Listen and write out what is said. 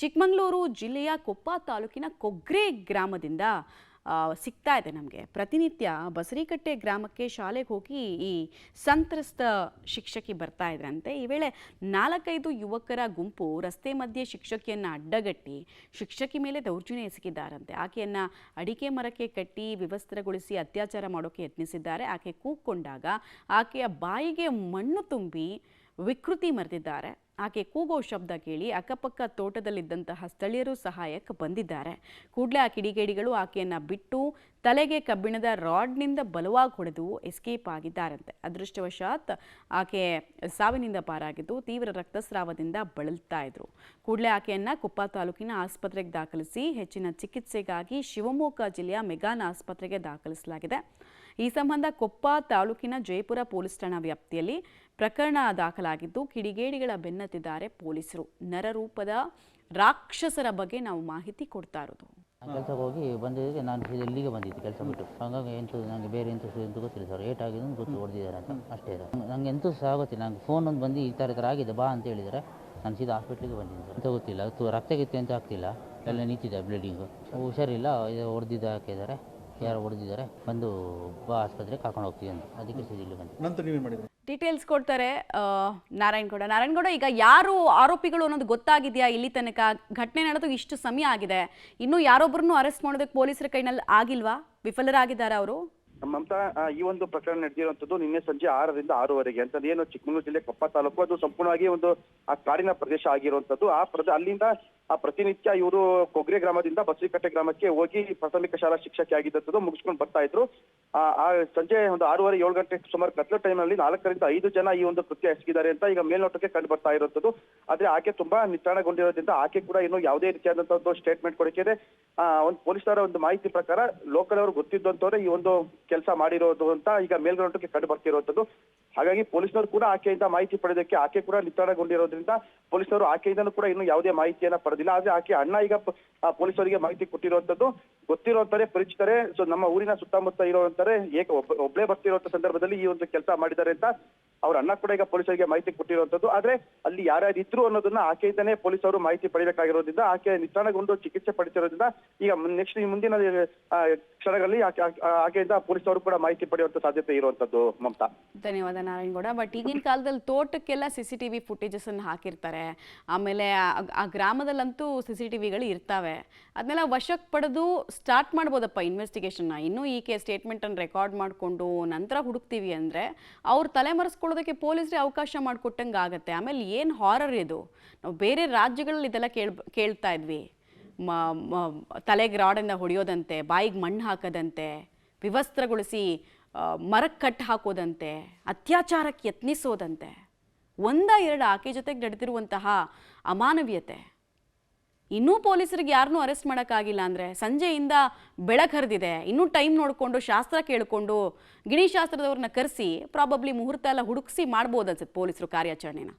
ಚಿಕ್ಕಮಗಳೂರು ಜಿಲ್ಲೆಯ ಕೊಪ್ಪ ತಾಲೂಕಿನ ಕೊಗ್ರೆ ಗ್ರಾಮದಿಂದ ಸಿಗ್ತಾ ಇದೆ ನಮಗೆ. ಪ್ರತಿನಿತ್ಯ ಬಸರಿಕಟ್ಟೆ ಗ್ರಾಮಕ್ಕೆ ಶಾಲೆಗೆ ಹೋಗಿ ಈ ಸಂತ್ರಸ್ತ ಶಿಕ್ಷಕಿ ಬರ್ತಾ ಇದ್ರಂತೆ. ಈ ವೇಳೆ 4-5 ಯುವಕರ ಗುಂಪು ರಸ್ತೆ ಮಧ್ಯೆ ಶಿಕ್ಷಕಿಯನ್ನು ಅಡ್ಡಗಟ್ಟಿ ಶಿಕ್ಷಕಿ ಮೇಲೆ ದೌರ್ಜನ್ಯ ಎಸಗಿದ್ದಾರಂತೆ. ಆಕೆಯನ್ನು ಅಡಿಕೆ ಮರಕ್ಕೆ ಕಟ್ಟಿ ವಿವಸ್ತ್ರಗೊಳಿಸಿ ಅತ್ಯಾಚಾರ ಮಾಡೋಕೆ ಯತ್ನಿಸಿದ್ದಾರೆ. ಆಕೆ ಕೂಗ್ಕೊಂಡಾಗ ಆಕೆಯ ಬಾಯಿಗೆ ಮಣ್ಣು ತುಂಬಿ ವಿಕೃತಿ ಮೆರೆದಿದ್ದಾರೆ. ಆಕೆ ಕೂಗೋ ಶಬ್ದ ಕೇಳಿ ಅಕ್ಕಪಕ್ಕ ತೋಟದಲ್ಲಿದ್ದಂತಹ ಸ್ಥಳೀಯರು ಸಹಾಯಕ್ಕೆ ಬಂದಿದ್ದಾರೆ. ಕೂಡಲೇ ಆ ಕಿಡಿಗೇಡಿಗಳು ಆಕೆಯನ್ನು ಬಿಟ್ಟು ತಲೆಗೆ ಕಬ್ಬಿಣದ ರಾಡ್ನಿಂದ ಬಲವಾಗಿ ಹೊಡೆದು ಎಸ್ಕೇಪ್ ಆಗಿದ್ದಾರಂತೆ. ಅದೃಷ್ಟವಶಾತ್ ಆಕೆ ಸಾವಿನಿಂದ ಪಾರಾಗಿದ್ದು ತೀವ್ರ ರಕ್ತಸ್ರಾವದಿಂದ ಬಳಲ್ತಾ ಇದ್ರು. ಕೂಡಲೇ ಆಕೆಯನ್ನು ಕೊಪ್ಪ ತಾಲೂಕಿನ ಆಸ್ಪತ್ರೆಗೆ ದಾಖಲಿಸಿ ಹೆಚ್ಚಿನ ಚಿಕಿತ್ಸೆಗಾಗಿ ಶಿವಮೊಗ್ಗ ಜಿಲ್ಲೆಯ ಮೆಗಾನ್ ಆಸ್ಪತ್ರೆಗೆ ದಾಖಲಿಸಲಾಗಿದೆ. ಈ ಸಂಬಂಧ ಕೊಪ್ಪ ತಾಲೂಕಿನ ಜಯಪುರ ಪೊಲೀಸ್ ಠಾಣಾ ವ್ಯಾಪ್ತಿಯಲ್ಲಿ ಪ್ರಕರಣ ದಾಖಲಾಗಿದ್ದು ಕಿಡಿಗೇಡಿಗಳ ಬೆನ್ನತ್ತಿದ್ದಾರೆ ಪೊಲೀಸರು. ನರರೂಪದ ರಾಕ್ಷಸರ ಬಗ್ಗೆ ನಾವು ಮಾಹಿತಿ ಕೊಡ್ತಾ ಇರೋದು. ಕೆಲಸಕ್ಕೆ ಹೋಗಿ ಬಂದಿದ್ದಕ್ಕೆ ನಾನು ಇಲ್ಲಿಗೆ ಬಂದಿದ್ದು ಕೆಲಸ ಬಿಟ್ಟು. ಹಾಗಾಗಿ ನನಗೆ ಬೇರೆ ಎಂತ ಗೊತ್ತಿಲ್ಲ ಸರ್. ಏಟ್ ಆಗಿದೆ ಗೊತ್ತು, ಹೊಡೆದಿದ್ದಾರೆ ಅಂತ ಅಷ್ಟೇ. ನನಗೆ ಎಂತೂ ಸಹ ಗೊತ್ತಿಲ್ಲ. ನಂಗೆ ಫೋನ್ ಒಂದು ಬಂದು ಈ ಥರ ಆಗಿದೆ ಬಾ ಅಂತ ಹೇಳಿದರೆ ನಾನು ಸೀದಾ ಹಾಸ್ಪಿಟ್ಲಿಗೆ ಬಂದಿದ್ದೀನಿ ಸರ್. ಅಂತ ಗೊತ್ತಿಲ್ಲ, ರಕ್ತಗಿತ್ತು ಅಂತ ಆಗ್ತಿಲ್ಲ, ಎಲ್ಲ ನಿಂತಿದೆ ಬ್ಲೀಡಿಂಗು. ಹುಷಾರಿಲ್ಲ, ಹೊಡೆದಿದ್ದು ಹಾಕಿದ್ದಾರೆ, ಯಾರು ಹೊಡೆದಿದ್ದಾರೆ, ಬಂದು ಬಾ ಆಸ್ಪತ್ರೆಗೆ ಕರ್ಕೊಂಡು ಹೋಗ್ತೀವಿ ಅಂತ ಅದಕ್ಕೆ ಇಲ್ಲಿ ಬಂದು ಡೀಟೇಲ್ಸ್ ಕೊಡ್ತಾರೆ ನಾರಾಯಣಗೌಡ. ಈಗ ಯಾರು ಆರೋಪಿಗಳು ಅನ್ನೋದು ಗೊತ್ತಾಗಿದೆಯಾ? ಇಲ್ಲಿ ತನಕ ಘಟನೆ ನಡೆದು ಇಷ್ಟು ಸಮಯ ಆಗಿದೆ, ಇನ್ನೂ ಯಾರೊಬ್ಬರನ್ನು ಅರೆಸ್ಟ್ ಮಾಡೋದಕ್ಕೆ ಪೊಲೀಸರ ಕೈನಲ್ಲಿ ಆಗಿಲ್ವಾ? ವಿಫಲರಾಗಿದ್ದಾರೆ ಅವರು? ಮಮತಾ, ಈ ಒಂದು ಪ್ರಕರಣ ನಡೆದಿರುವಂತದ್ದು ನಿನ್ನೆ ಸಂಜೆ 6ರಿಂದ 6:30 ಅಂತ ಏನು ಚಿಕ್ಕಮಗಳೂರು ಜಿಲ್ಲೆ ಕೊಪ್ಪ ತಾಲೂಕು. ಅದು ಸಂಪೂರ್ಣವಾಗಿ ಒಂದು ಆ ಕಾಡಿನ ಪ್ರದೇಶ ಆಗಿರುವಂತದ್ದು. ಅಲ್ಲಿಂದ ಪ್ರತಿನಿತ್ಯ ಇವರು ಕೊಗ್ರೆ ಗ್ರಾಮದಿಂದ ಬಸರಿಕಟ್ಟೆ ಗ್ರಾಮಕ್ಕೆ ಹೋಗಿ ಪ್ರಾಥಮಿಕ ಶಾಲಾ ಶಿಕ್ಷಕಿ ಆಗಿದ್ದಂಥದ್ದು ಮುಗಿಸ್ಕೊಂಡು ಬರ್ತಾ ಇದ್ರು. ಆ ಸಂಜೆ ಒಂದು 6:30-7 ಗಂಟೆ ಸುಮಾರು ಕತ್ಲ ಟೈಮ್ನಲ್ಲಿ 4ರಿಂದ 5 ಜನ ಈ ಒಂದು ಕೃತ್ಯ ಎಸಗಿದ್ದಾರೆ ಅಂತ ಈಗ ಮೇಲ್ನೋಟಕ್ಕೆ ಕಂಡು ಬರ್ತಾ ಇರುವಂತದ್ದು. ಆದ್ರೆ ಆಕೆ ತುಂಬಾ ನಿತ್ರಾಣಗೊಂಡಿರೋದ್ರಿಂದ ಆಕೆ ಕೂಡ ಇನ್ನು ಯಾವುದೇ ರೀತಿಯಾದಂತಹ ಸ್ಟೇಟ್ಮೆಂಟ್ ಕೊಡಕ್ಕೆ ಒಂದು ಪೊಲೀಸರ ಒಂದು ಮಾಹಿತಿ ಪ್ರಕಾರ ಲೋಕಲ್ ಅವರು ಗೊತ್ತಿದ್ದಂತವ್ರೆ ಈ ಒಂದು ಕೆಲಸ ಮಾಡಿರೋದು ಅಂತ ಈಗ ಮೇಲ್ನೋಟಕ್ಕೆ ಕಂಡು ಬರ್ತಿರುವಂತದ್ದು. ಹಾಗಾಗಿ ಪೊಲೀಸರು ಕೂಡ ಆಕೆಯಿಂದ ಮಾಹಿತಿ ಪಡೆದಕ್ಕೆ ಆಕೆ ಕೂಡ ನಿತ್ರಾಣಗೊಂಡಿರೋದ್ರಿಂದ ಪೊಲೀಸರು ಆಕೆಯಿಂದಲೂ ಕೂಡ ಇನ್ನು ಯಾವುದೇ ಮಾಹಿತಿಯನ್ನ ಪಡೆದಿಲ್ಲ. ಆದ್ರೆ ಆಕೆ ಅಣ್ಣ ಈಗ ಪೊಲೀಸರಿಗೆ ಮಾಹಿತಿ ಕೊಟ್ಟಿರುವಂತದ್ದು. ಗೊತ್ತಿರುವಂತಾರೆ, ಪರಿಚಿತರೆ, ಸೊ ನಮ್ಮ ಊರಿನ ಸುತ್ತಮುತ್ತ ಇರುವಂತಾರೆ, ಒಬ್ಬಳೇ ಬರ್ತಿರುವಂತ ಸಂದರ್ಭದಲ್ಲಿ ಈ ಒಂದು ಕೆಲಸ ಮಾಡಿದ್ದಾರೆ ಅಂತ ಅವ್ರ ಅಣ್ಣ ಕೂಡ ಈಗ ಪೊಲೀಸರಿಗೆ ಮಾಹಿತಿ ಕೊಟ್ಟಿರುವಂತದ್ದು. ಆದ್ರೆ ಅಲ್ಲಿ ಯಾರ್ಯಾರು ಇದ್ರು ಅನ್ನೋದನ್ನ ಆಕೆಯಿಂದನೇ ಪೊಲೀಸರು ಮಾಹಿತಿ ಪಡಿಬೇಕಾಗಿರೋದ್ರಿಂದ ಆಕೆ ನಿತ್ರಾಣಗೊಂಡು ಚಿಕಿತ್ಸೆ ಪಡಿತಿರೋದ್ರಿಂದ ಈಗ ನೆಕ್ಸ್ಟ್ ಮುಂದಿನ ಕ್ಷಣಗಳಲ್ಲಿ ಆಕೆಯಿಂದ ಪೊಲೀಸರು ಕೂಡ ಮಾಹಿತಿ ಪಡೆಯುವಂತ ಸಾಧ್ಯತೆ ಇರುವಂತದ್ದು. ಮಮತಾ, ಧನ್ಯವಾದ ನಾರಾಯಣಗೌಡ. ಬಟ್ ಈಗಿನ ಕಾಲದಲ್ಲಿ ತೋಟಕ್ಕೆಲ್ಲ CCTV ಫುಟೇಜಸ್ ಅನ್ನು ಹಾಕಿರ್ತಾರೆ. ಆಮೇಲೆ ಆ ಗ್ರಾಮದಲ್ಲಂತೂ CCTVಗಳು ಇರ್ತಾವೆ. ಅದನ್ನೆಲ್ಲ ವಶಕ್ಕೆ ಪಡೆದು ಸ್ಟಾರ್ಟ್ ಮಾಡ್ಬೋದಪ್ಪ ಇನ್ವೆಸ್ಟಿಗೇಷನ್ನ. ಇನ್ನೂ ಈಕೆ ಸ್ಟೇಟ್ಮೆಂಟನ್ನು ರೆಕಾರ್ಡ್ ಮಾಡಿಕೊಂಡು ನಂತರ ಹುಡುಕ್ತೀವಿ ಅಂದರೆ ಅವ್ರು ತಲೆಮರೆಸ್ಕೊಳ್ಳೋದಕ್ಕೆ ಪೊಲೀಸರಿಗೆ ಅವಕಾಶ ಮಾಡಿಕೊಟ್ಟಂಗೆ ಆಗುತ್ತೆ. ಆಮೇಲೆ ಏನು ಹಾರರ್ ಇದು! ನಾವು ಬೇರೆ ರಾಜ್ಯಗಳಲ್ಲಿ ಇದೆಲ್ಲ ಕೇಳ್ತಾ ಇದ್ವಿ. ತಲೆಗೆ ರಾಡಿಂದ ಹೊಡೆಯೋದಂತೆ, ಬಾಯಿಗೆ ಮಣ್ಣು ಹಾಕೋದಂತೆ, ವಿವಸ್ತ್ರಗೊಳಿಸಿ ಮರಕ್ಕೆ ಕಟ್ಟು ಹಾಕೋದಂತೆ, ಅತ್ಯಾಚಾರಕ್ಕೆ ಯತ್ನಿಸೋದಂತೆ. 1-2 ಆಕೆ ಜೊತೆಗೆ ನಡೆದಿರುವಂತಹ ಅಮಾನವೀಯತೆ. ಇನ್ನೂ ಪೊಲೀಸರಿಗೆ ಯಾರನ್ನೂ ಅರೆಸ್ಟ್ ಮಾಡೋಕ್ಕಾಗಿಲ್ಲ ಅಂದರೆ ಸಂಜೆಯಿಂದ ಬೆಳಕು ಹರಿದಿದೆ. ಇನ್ನೂ ಟೈಮ್ ನೋಡಿಕೊಂಡು ಶಾಸ್ತ್ರ ಕೇಳಿಕೊಂಡು ಗಿಣಿಶಾಸ್ತ್ರದವ್ರನ್ನ ಕರೆಸಿ ಪ್ರಾಬಬ್ಲಿ ಮುಹೂರ್ತ ಎಲ್ಲ ಹುಡುಕಿಸಿ ಮಾಡ್ಬೋದು ಅನ್ಸುತ್ತೆ ಪೊಲೀಸರು ಕಾರ್ಯಾಚರಣೆನ.